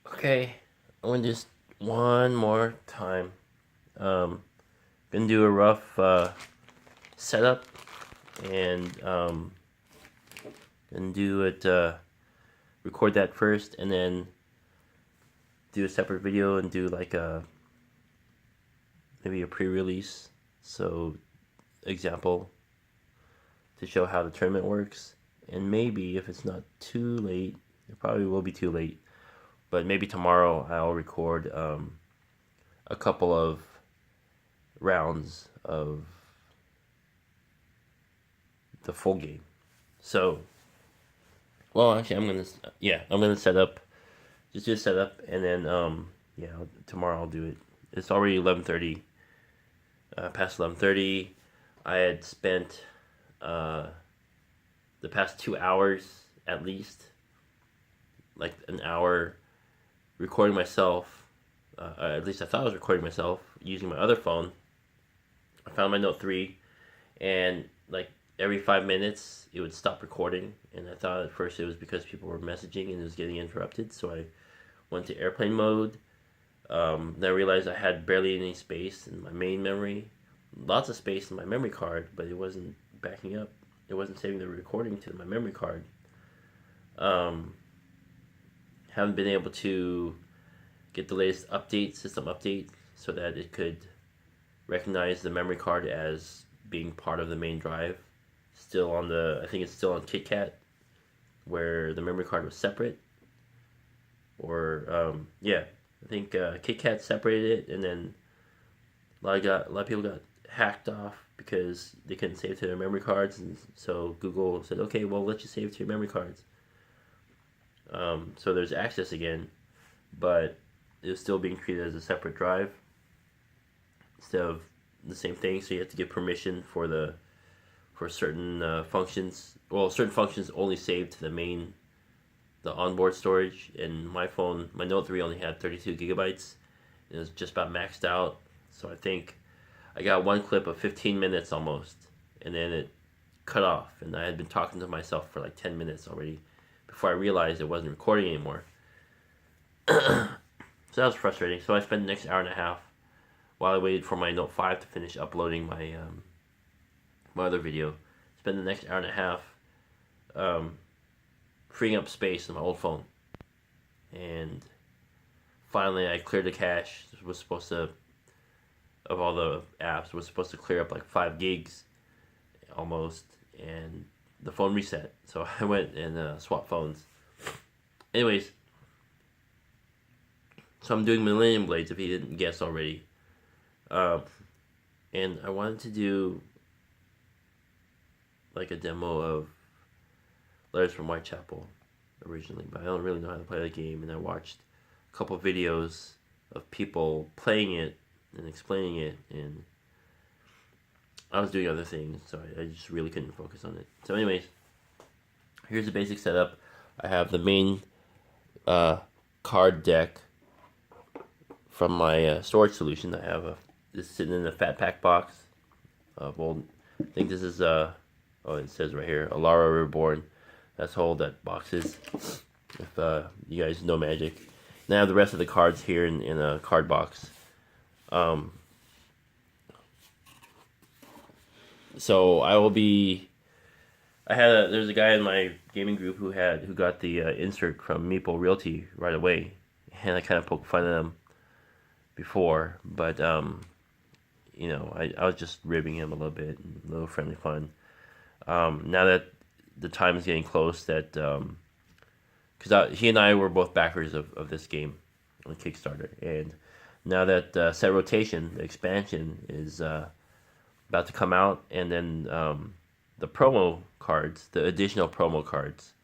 Okay, I'm gonna just one more time. Gonna do a rough setup and gonna do it. Record that first, and then do a separate video and do like maybe a pre-release. So, example to show how the tournament works, and maybe if it's not too late, it probably will be too late. But maybe tomorrow I'll record a couple of rounds of the full game. So, well, actually, I'm gonna set up, just set up, and then tomorrow I'll do it. It's already 11:30, past 11:30. I had spent the past 2 hours at least, like an hour recording myself. At least I thought I was recording myself using my other phone. I found my Note 3, and like every 5 minutes it would stop recording, and I thought at first it was because people were messaging and it was getting interrupted, so I went to airplane mode. Then I realized I had barely any space in my main memory, lots of space in my memory card, but it wasn't backing up. It wasn't saving the recording to my memory card. Haven't been able to get the latest system update, so that it could recognize the memory card as being part of the main drive. I think it's still on KitKat, where the memory card was separate. Or I think KitKat separated it, and then a lot of people got hacked off because they couldn't save to their memory cards, and so Google said, okay, well, let you save to your memory cards. So there's access again, but it was still being treated as a separate drive instead of the same thing. So you have to give permission for certain functions. Well, certain functions only save to the onboard storage. And my phone, my Note 3 only had 32 gigabytes. It was just about maxed out. So I think I got one clip of 15 minutes almost, and then it cut off. And I had been talking to myself for like 10 minutes already before I realized it wasn't recording anymore. So that was frustrating. So I spent the next hour and a half while I waited for my Note 5 to finish uploading my other video. Spent the next hour and a half freeing up space on my old phone. And finally I cleared the cache. It was supposed to, of all the apps, was supposed to clear up like 5 gigs almost, and the phone reset. So I went and swapped phones. Anyways, so I'm doing Millennium Blades, if you didn't guess already. And I wanted to do like a demo of Letters from Whitechapel originally, but I don't really know how to play the game, and I watched a couple videos of people playing it and explaining it, and I was doing other things, so I just really couldn't focus on it. So anyways, here's the basic setup. I have the main card deck from my storage solution. I have this sitting in a fat pack box. I think this is it says right here, Alara Reborn. That's how old that box is, if you guys know Magic. And I have the rest of the cards here in a card box. So there's a guy in my gaming group who got the insert from Meeple Realty right away, and I kind of poked fun at him before, but I was just ribbing him a little bit, a little friendly fun. Now that the time is getting close, that because he and I were both backers of this game on Kickstarter, and now that Set Rotation, the expansion, is about to come out, and then the promo cards, the additional promo cards,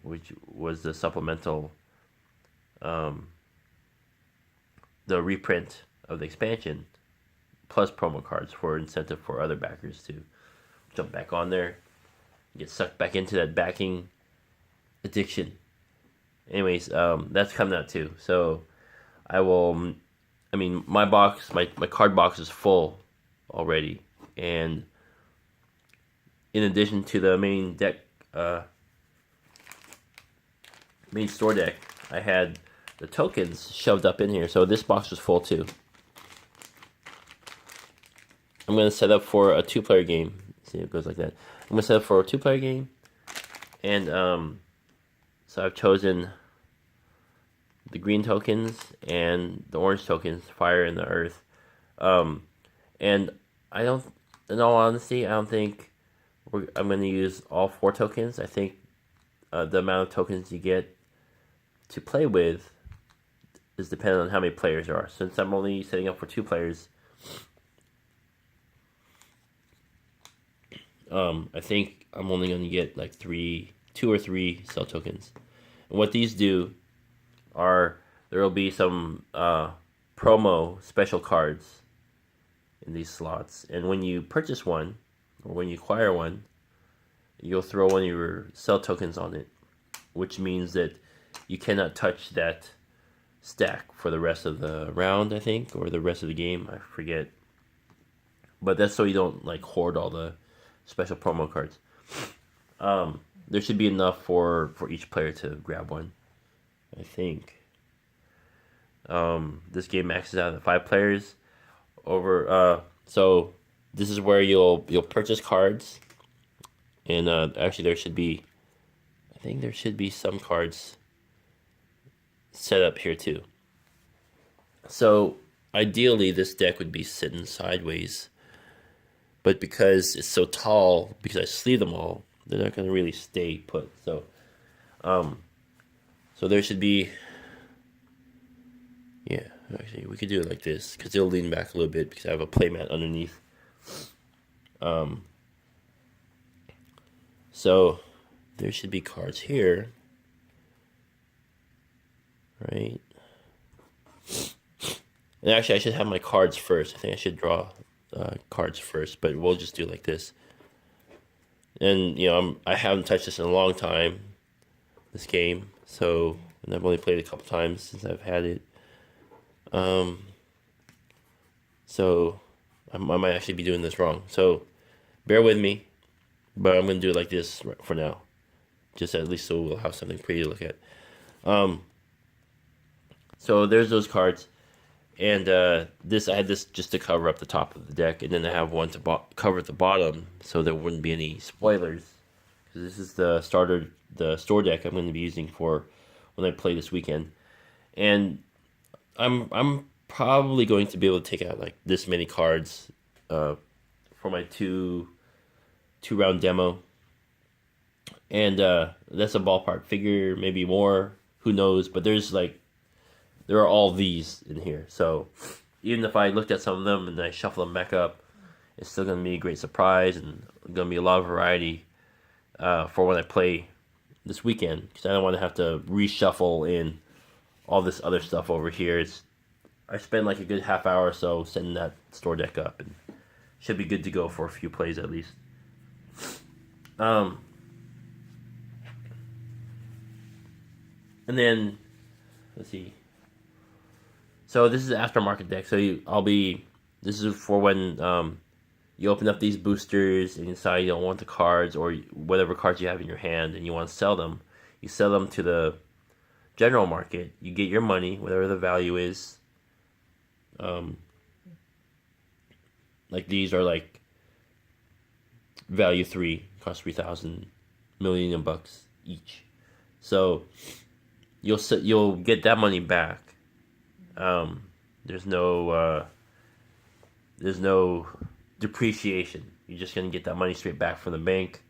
which was the supplemental, the reprint of the expansion, plus promo cards for incentive for other backers to jump back on there, get sucked back into that backing addiction. Anyways, that's coming out too. So my card box is full already, and in addition to the main deck, main store deck, I had the tokens shoved up in here. So this box was full too. I'm going to set up for a 2-player game. See, it goes like that. I'm going to set up for a 2-player game. And so I've chosen the green tokens and the orange tokens, fire and the earth. And I don't, in all honesty, I don't think I'm going to use all 4 tokens. I think the amount of tokens you get to play with is dependent on how many players there are. Since I'm only setting up for 2 players, I think I'm only going to get like 2 or 3 cell tokens. And what these do are there will be some promo special cards in these slots, and when you purchase one or when you acquire one, you'll throw one of your cell tokens on it, which means that you cannot touch that stack for the rest of the round, I think, or the rest of the game. I forget, but that's so you don't like hoard all the special promo cards. There should be enough for each player to grab one, I think. This game maxes out at 5 players over. So this is where you'll purchase cards, and actually there should be, I think there should be some cards set up here too. So ideally this deck would be sitting sideways, but because it's so tall, because I sleeve them all, they're not going to really stay put. So so there should be, yeah, actually we could do it like this because it'll lean back a little bit because I have a playmat underneath. So there should be cards here, right? And actually I should have my cards first. I think I should draw cards first, but we'll just do it like this. And you know, I haven't touched this in a long time, this game, so, and I've only played it a couple times since I've had it. So I might actually be doing this wrong. So bear with me, but I'm gonna do it like this for now, just at least so we'll have something pretty to look at. So there's those cards, and this, I had this just to cover up the top of the deck, and then I have one to cover the bottom so there wouldn't be any spoilers. Because this is the store deck I'm going to be using for when I play this weekend, and I'm probably going to be able to take out like this many cards for my two round demo, and that's a ballpark figure, maybe more, who knows, but there are all these in here, so even if I looked at some of them and I shuffle them back up, it's still going to be a great surprise and going to be a lot of variety for when I play this weekend, because I don't want to have to reshuffle in all this other stuff over here. I spent like a good half hour or so setting that store deck up, and should be good to go for a few plays at least. And then let's see. So this is the aftermarket deck. So this is for when you open up these boosters and you decide you don't want the cards or whatever cards you have in your hand and you want to sell them. You sell them to the general market. You get your money, whatever the value is. Like these are like value 3, cost 3,000 Millennium Bucks each. So you'll get that money back. There's no depreciation. You're just gonna get that money straight back from the bank,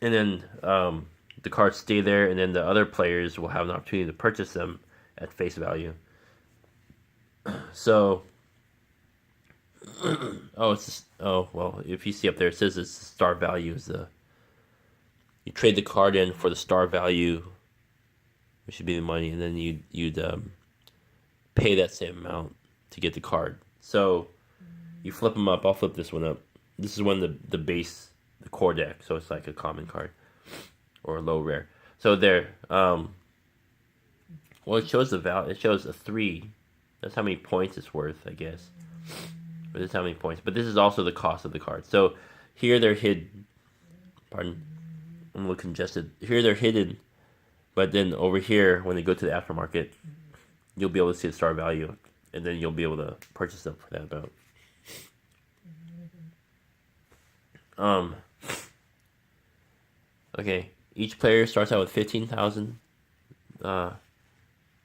and then the cards stay there, and then the other players will have an opportunity to purchase them at face value. So, well, if you see up there, it says it's the star value is you trade the card in for the star value, which should be the money, and then you'd pay that same amount to get the card. So you flip them up. I'll flip this one up. This is one of the base, the core deck, so it's like a common card or a low rare. So there, well, it shows the value. It shows a 3. That's how many points it's worth, I guess. But this is how many points. But this is also the cost of the card. So here they're hidden. Pardon, I'm a little congested. Here they're hidden But then over here, when they go to the aftermarket, you'll be able to see the star value, and then you'll be able to purchase them for that amount. Okay, each player starts out with 15,000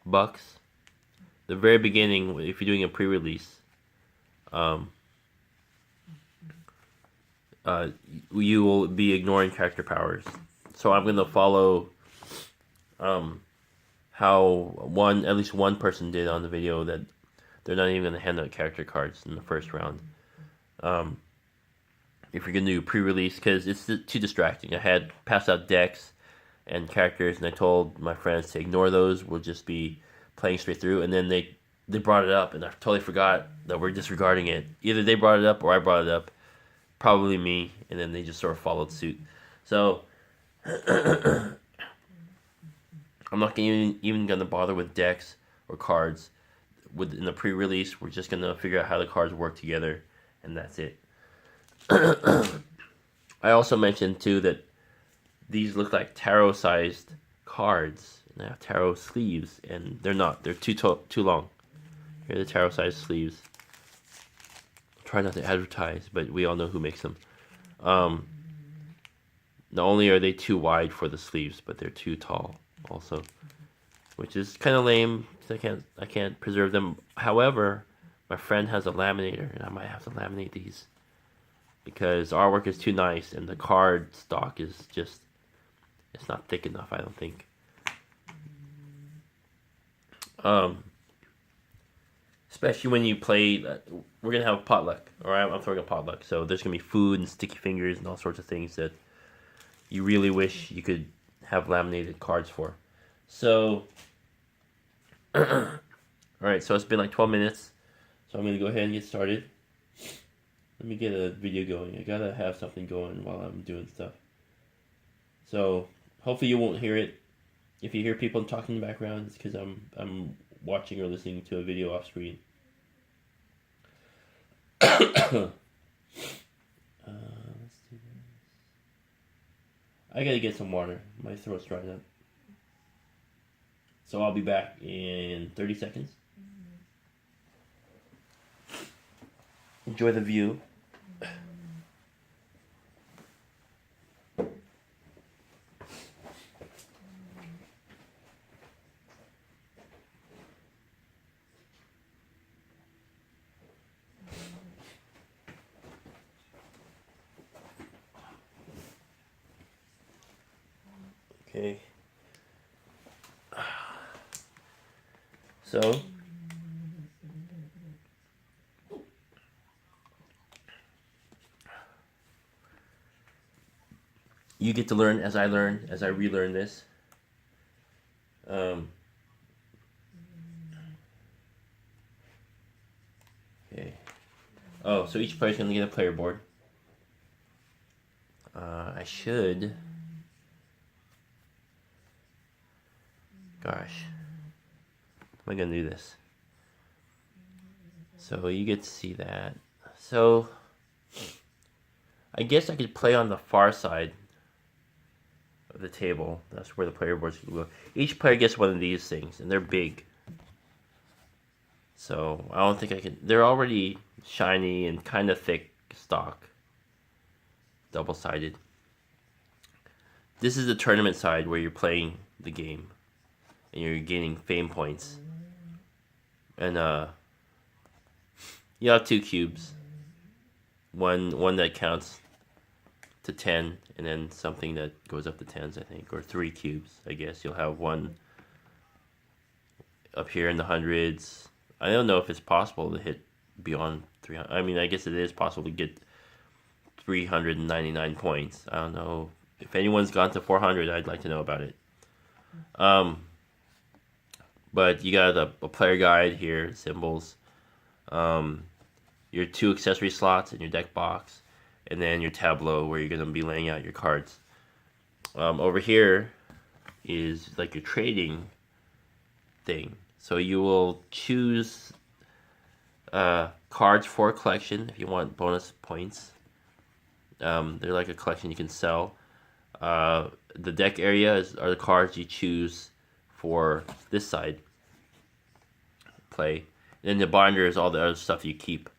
bucks. The very beginning, if you're doing a pre-release, you will be ignoring character powers. So I'm gonna follow how at least one person did on the video, that they're not even gonna hand out character cards in the first round. If you're gonna do pre-release, because it's too distracting. I had passed out decks and characters, and I told my friends to ignore those. We'll just be playing straight through. And then they brought it up, and I totally forgot that we're disregarding it. Either they brought it up or I brought it up, probably me, and then they just sort of followed suit. So I'm not even gonna bother with decks or cards. In the pre-release, we're just gonna figure out how the cards work together, and that's it. I also mentioned too that these look like tarot-sized cards, and they have tarot sleeves, and they're not. They're too long. Here are the tarot-sized sleeves. Try not to advertise, but we all know who makes them. Not only are they too wide for the sleeves, but they're too tall also, which is kind of lame. I can't preserve them. However, my friend has a laminator, and I might have to laminate these, because artwork is too nice, and the card stock is just, it's not thick enough, I don't think. Especially when you play, we're going to have a potluck, alright? I'm throwing a potluck, so there's going to be food and sticky fingers and all sorts of things that you really wish you could have laminated cards for. So, alright, so it's been like 12 minutes, so I'm going to go ahead and get started. Let me get a video going. I gotta have something going while I'm doing stuff. So hopefully you won't hear it. If you hear people talking in the background, it's because I'm watching or listening to a video off screen. Let's do this. I gotta get some water. My throat's dried up. So I'll be back in 30 seconds. Enjoy the view. Okay. So you get to learn as I learn, as I relearn this. Okay. Oh, so each player's gonna get a player board. I should. Gosh, how am I gonna do this? So you get to see that. So I guess I could play on the far side of the table. That's where the player boards go. Each player gets one of these things, and they're big. So I don't think I can. They're already shiny and kind of thick stock. Double-sided. This is the tournament side where you're playing the game and you're gaining fame points. And you have 2 cubes. One that counts to 10, and then something that goes up to 10s, I think, or 3 cubes. I guess you'll have one up here in the hundreds. I don't know if it's possible to hit beyond 300. I mean, I guess it is possible to get 399 points. I don't know if anyone's gone to 400. I'd like to know about it. But you got a player guide here, symbols, your 2 accessory slots in your deck box, and then your tableau where you're going to be laying out your cards. Over here is like your trading thing. So you will choose cards for a collection if you want bonus points. They're like a collection you can sell. The deck area are the cards you choose for this side play. And then the binder is all the other stuff you keep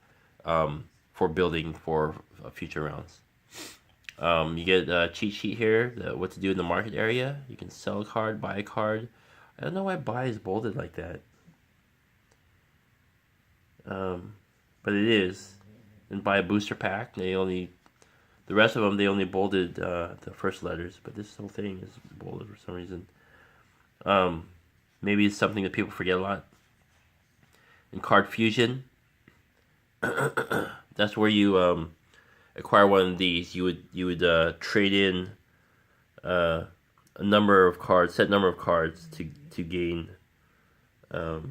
for building for future rounds. You get a cheat sheet here, what to do in the market area. You can sell a card, buy a card. I don't know why buy is bolded like that. But it is. And buy a booster pack. The rest of them, they only bolded the first letters, but this whole thing is bolded for some reason. Maybe it's something that people forget a lot. In card fusion, that's where you acquire one of these. You would trade in a number of cards, set number of cards to gain the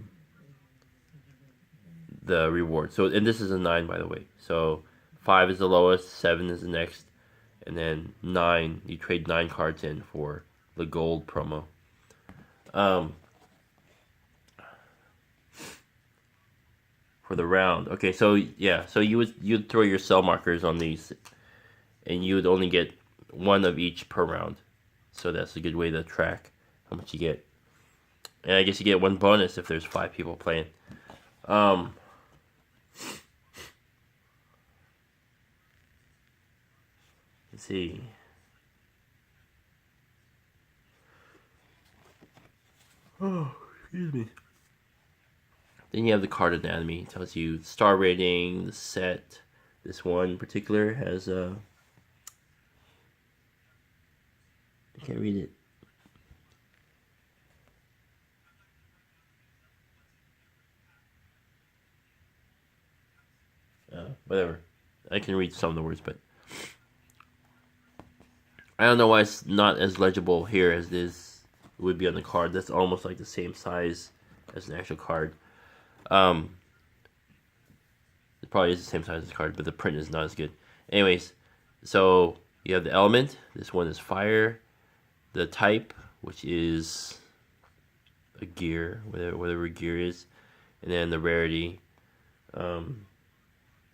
reward. So, and this is a 9, by the way. So 5 is the lowest, 7 is the next, and then 9, you trade 9 cards in for the gold promo. For the round. Okay, so yeah, so you'd throw your sell markers on these, and you would only get one of each per round. So that's a good way to track how much you get. And I guess you get one bonus if there's 5 people playing. Let's see. Oh, excuse me. Then you have the card anatomy. It tells you star rating, the set. This one in particular has I can't read it. Whatever. I can read some of the words, but I don't know why it's not as legible here as this would be on the card. That's almost like the same size as an actual card. It probably is the same size as the card, but the print is not as good. Anyways, so you have the element. This one is fire. The type, which is a gear, whatever gear is, and then the rarity.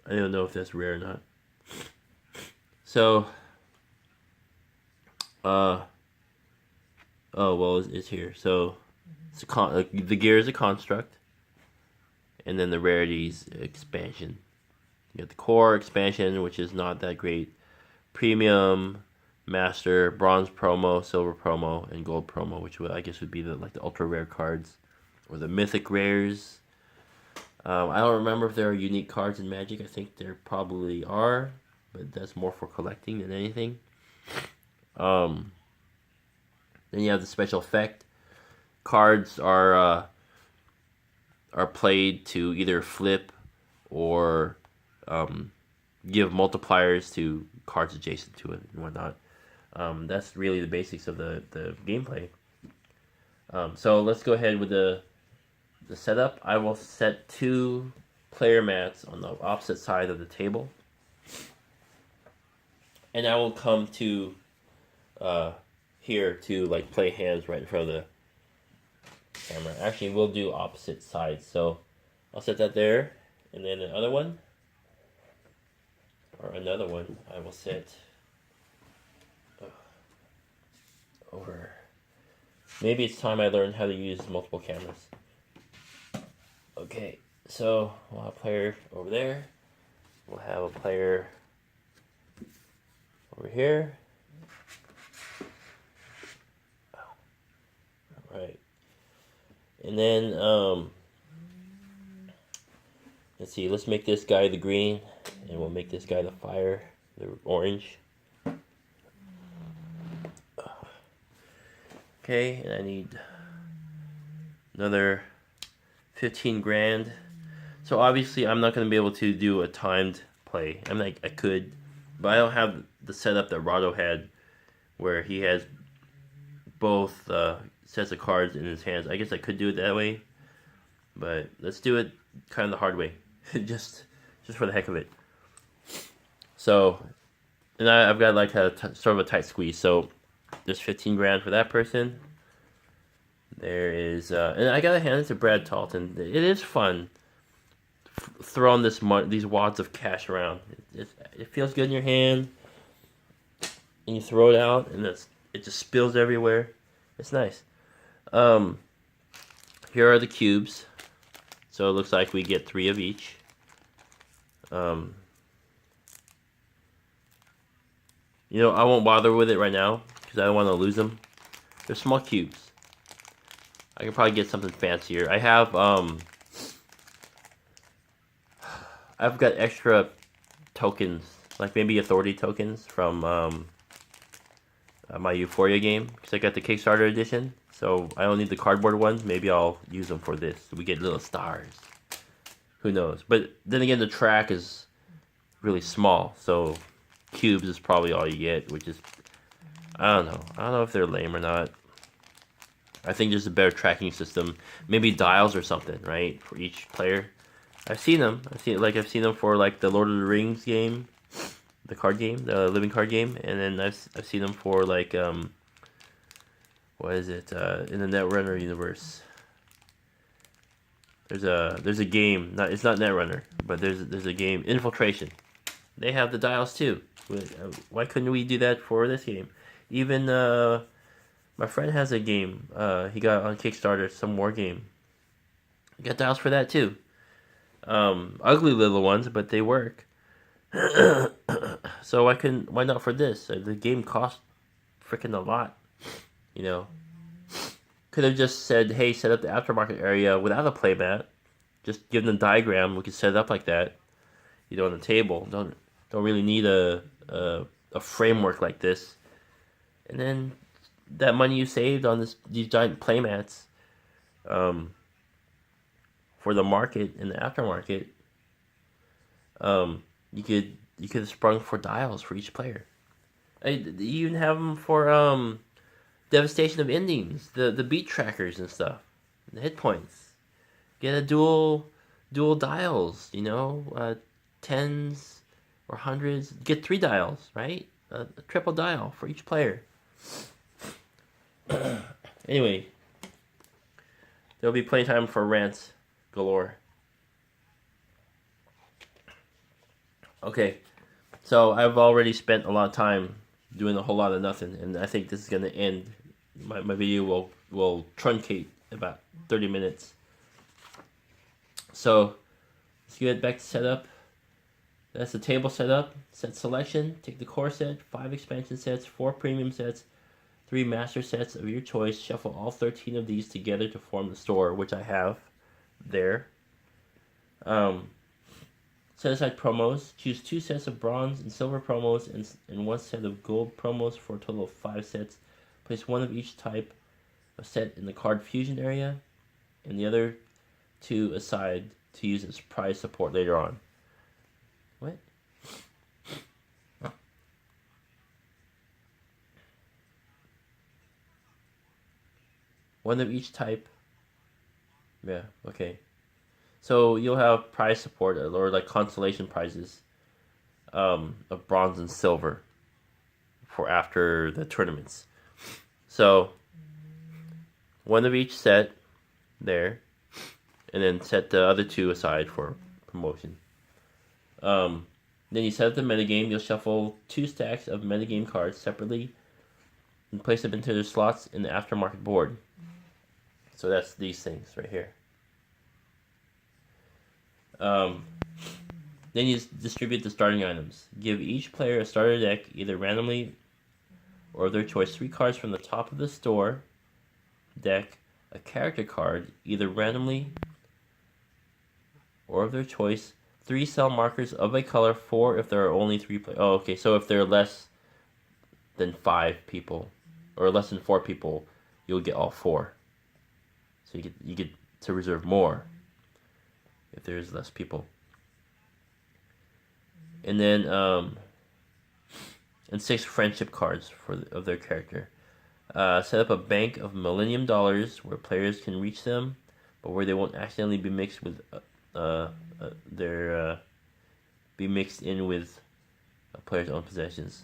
I don't know if that's rare or not. So, oh well, it's here. So, it's the gear is a construct, and then the rarities expansion. You got the core expansion, which is not that great. Premium, master, bronze promo, silver promo, and gold promo, which I guess would be the ultra rare cards, or the mythic rares. I don't remember if there are unique cards in Magic. I think there probably are, but that's more for collecting than anything. Then you have the special effect. Cards are played to either flip or give multipliers to cards adjacent to it and whatnot. That's really the basics of the gameplay. So let's go ahead with the setup. I will set 2 player mats on the opposite side of the table, and I will come to here to play hands right in front of the camera. Actually, we'll do opposite sides, so I'll set that there, and then another one I will set over. Maybe it's time I learn how to use multiple cameras. Okay, so we'll have a player over there. We'll have a player over here. Alright. And then, let's see, let's make this guy the green, and we'll make this guy the fire, the orange. Okay, and I need another 15 grand. So obviously I'm not going to be able to do a timed play. I could, but I don't have the setup that Rado had, where he has both sets of cards in his hands. I guess I could do it that way, but let's do it kind of the hard way, just for the heck of it. So, and I've got sort of a tight squeeze. So there's 15 grand for that person. There is, and I gotta hand it to Brad Talton. It is fun throwing these wads of cash around. It feels good in your hand. and you throw it out, and it just spills everywhere. It's nice. Um, Here are the cubes. So it looks like we get 3 of each. You know, I won't bother with it right now because I don't want to lose them. They're small cubes. I can probably get something fancier. I've got extra tokens, like maybe authority tokens from my Euphoria game, because I got the Kickstarter edition. So I don't need the cardboard ones. Maybe I'll use them for this. We get little stars. Who knows? But then again, the track is really small, so cubes is probably all you get, which is, I don't know. I don't know if they're lame or not. I think there's a better tracking system. Maybe dials or something, right? For each player. I've seen them. I've seen them for like the Lord of the Rings game, the card game, the living card game, and then I've seen them for like what is it? In the Netrunner universe. There's a game. It's not Netrunner, but there's a game, Infiltration. They have the dials too. Why couldn't we do that for this game? Even my friend has a game. He got on Kickstarter, some war game. He got dials for that too. Ugly little ones, but they work. So why not for this? The game cost freaking a lot. You know, could have just said, "Hey, set up the aftermarket area without a playmat. Just give them a diagram. We could set it up like that. You know, on the table. Don't really need a framework like this. And then that money you saved on these giant playmats, for the market and the aftermarket, you could have sprung for dials for each player. You even have them for devastation of endings, the beat trackers and stuff, the hit points. Get a dual dials, you know, tens or hundreds. Get 3 dials, right? A triple dial for each player. Anyway, there'll be plenty of time for rants galore. Okay, so I've already spent a lot of time doing a whole lot of nothing, and I think this is going to end. My video will truncate about 30 minutes. So let's get back to setup. That's the table setup. Set selection. Take the core set, 5 expansion sets, 4 premium sets, 3 master sets of your choice. Shuffle all 13 of these together to form the store, which I have there. Set aside promos. Choose 2 sets of bronze and silver promos and 1 set of gold promos for a total of 5 sets. Place 1 of each type of set in the card fusion area, and the other 2 aside to use as prize support later on. What? One of each type. Yeah, okay. So you'll have prize support, or like consolation prizes, of bronze and silver for after the tournaments. So 1 of each set there, and then set the other 2 aside for promotion. Then you set up the metagame. You'll shuffle 2 stacks of metagame cards separately and place them into their slots in the aftermarket board. So that's these things right here. Then you distribute the starting items. Give each player a starter deck, either randomly or of their choice. 3 cards from the top of the store deck, a character card, either randomly or of their choice. 3 cell markers of a color, 4 if there are only 3 players. Oh, okay, so if there are less than 5 people, or less than 4 people, you'll get all 4. So you get to reserve more if there's less people. And then and 6 friendship cards of their character. Set up a bank of Millennium dollars where players can reach them, but where they won't accidentally be mixed with be mixed in with a player's own possessions.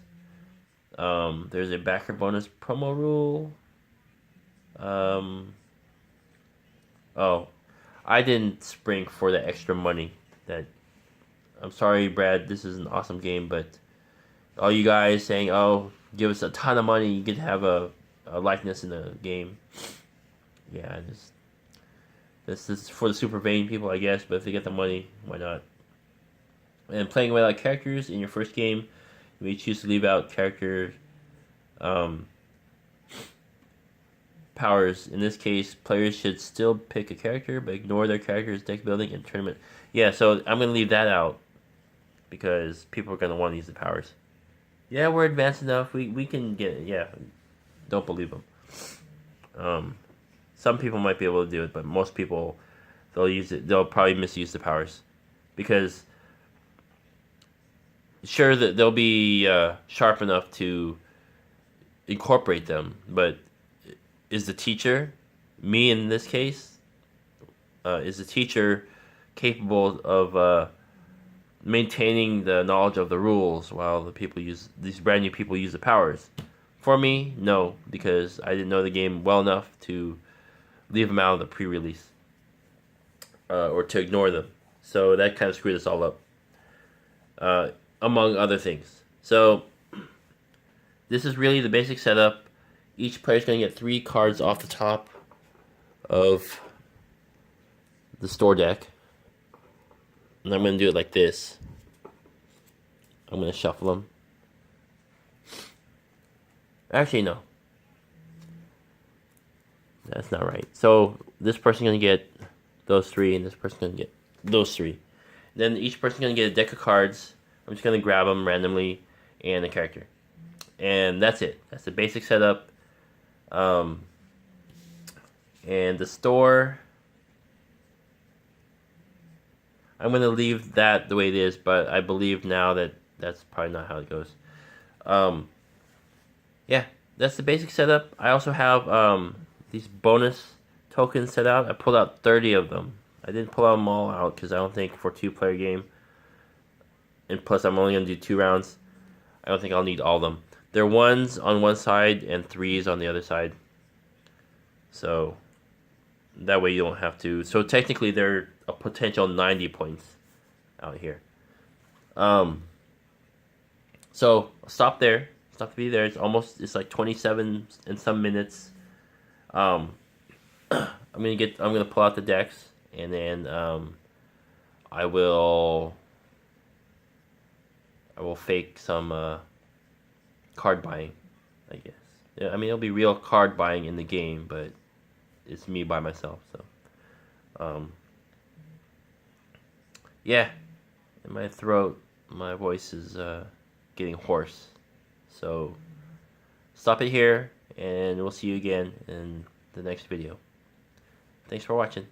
There's a backer bonus promo rule. Oh, I didn't spring for the extra money. I'm sorry, Brad. This is an awesome game, but all you guys saying, "Oh, give us a ton of money, you could have a likeness in the game. Yeah, this is for the super vain people, I guess. But if they get the money, why not? And playing without characters in your first game, you may choose to leave out character powers. In this case, players should still pick a character, but ignore their character's deck building and tournament. Yeah, so I'm gonna leave that out because people are gonna want to use the powers. Yeah, we're advanced enough. We can get it. Yeah, don't believe them. Some people might be able to do it, but most people they'll use it. They'll probably misuse the powers because sure that they'll be sharp enough to incorporate them, but is the teacher, me in this case, is the teacher capable of maintaining the knowledge of the rules while these brand new people use the powers? For me, no, because I didn't know the game well enough to leave them out of the pre-release or to ignore them. So that kind of screwed us all up, among other things. So this is really the basic setup. Each player is going to get 3 cards off the top of the store deck. And I'm going to do it like this. I'm going to shuffle them. Actually, no. That's not right. So this person's going to get those 3, and this person's going to get those 3. Then each person's going to get a deck of cards. I'm just going to grab them randomly and a character. And that's it. That's the basic setup. And the store, I'm going to leave that the way it is, but I believe now that that's probably not how it goes. Yeah, that's the basic setup. I also have these bonus tokens set out. I pulled out 30 of them. I didn't pull them all out because I don't think for a 2-player game, and plus I'm only going to do 2 rounds, I don't think I'll need all of them. They're 1s on one side and 3s on the other side. So that way you don't have to. So technically they're a potential 90 points out here. So I'll stop there. Stop to be there. It's like 27 and some minutes. I'm gonna pull out the decks, and then I will fake some card buying, I guess. Yeah, I mean, it'll be real card buying in the game, but it's me by myself. So, yeah, in my throat, my voice is getting hoarse. So, stop it here, and we'll see you again in the next video. Thanks for watching.